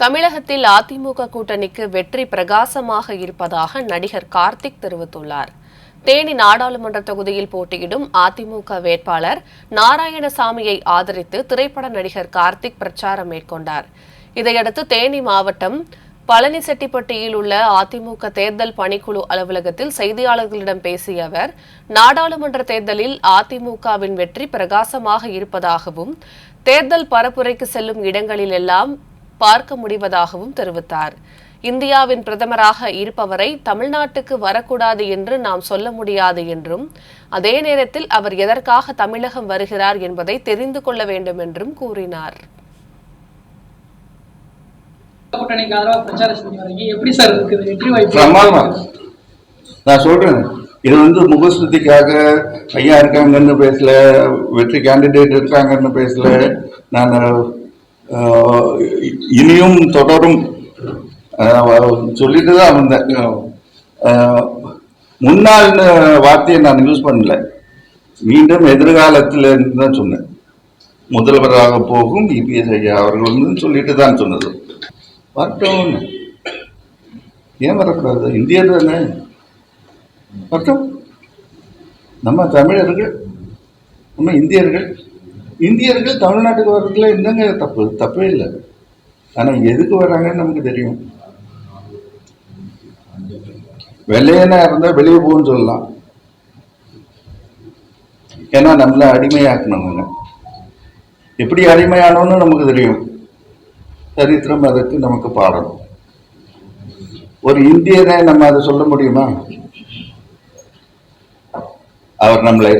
தமிழகத்தில் அதிமுக கூட்டணிக்கு வெற்றி பிரகாசமாக இருப்பதாக நடிகர் கார்த்திக் தெரிவித்துள்ளார். தேனி நாடாளுமன்ற தொகுதியில் போட்டியிடும் அதிமுக வேட்பாளர் நாராயணசாமியை ஆதரித்து திரைப்பட நடிகர் கார்த்திக் பிரச்சாரம் மேற்கொண்டார். இதையடுத்து தேனி மாவட்டம் பழனிசெட்டிப்பட்டியில் உள்ள அதிமுக தேர்தல் பணிக்குழு அலுவலகத்தில் செய்தியாளர்களிடம் பேசிய அவர், நாடாளுமன்ற தேர்தலில் அதிமுகவின் வெற்றி பிரகாசமாக இருப்பதாகவும் தேர்தல் பரப்புரைக்கு செல்லும் இடங்களிலெல்லாம் பார்க்க முடிவதாகவும் தெரிவித்தார். இந்தியாவின் பிரதமராக இருப்பவரை தமிழ்நாட்டுக்கு வரக்கூடாது என்று நாம் சொல்ல முடியாது என்றும், அதே நேரத்தில் அவர் எதற்காக தமிழகம் வருகிறார் என்பதை தெரிந்து கொள்ள வேண்டும் என்றும் கூறினார். நான் சொல்றேன், இது முகஸ்துதிக்காக ஐயா இருக்காங்கன்னு பேசல, வெற்றி கேண்டிடேட் இருக்காங்கன்னு பேசல. நான் இனியும் தொடரும் சொல்லிட்டு தான் வந்தேன். முன்னாள்னு வார்த்தையை நான் யூஸ் பண்ணல, மீண்டும் எதிர்காலத்தில் இருந்து தான் சொன்னேன். முதல்வராக போகும் இபிஎஸ் ஐயா அவர்கள் சொல்லிட்டு தான் சொன்னது. வரட்டும், ஏன் வரக்கூடாது? இந்தியர் தானே, வரட்டும். நம்ம தமிழர்கள், நம்ம இந்தியர்கள் தமிழ்நாட்டுக்கு வர்றதுல என்னங்க தப்பே இல்லை. ஆனா எதுக்கு வர்றாங்கன்னு நமக்கு தெரியும். வெள்ளையனா இருந்தா வெளியே போகுன்னு சொல்லலாம், ஏன்னா நம்மள அடிமையாக்கணுங்க. எப்படி அடிமையானோன்னு நமக்கு தெரியும். சரித்திரம் அதற்கு நமக்கு பாடணும். ஒரு இந்தியனை நம்ம அதை சொல்ல முடியுமா? அவர் நம்மளை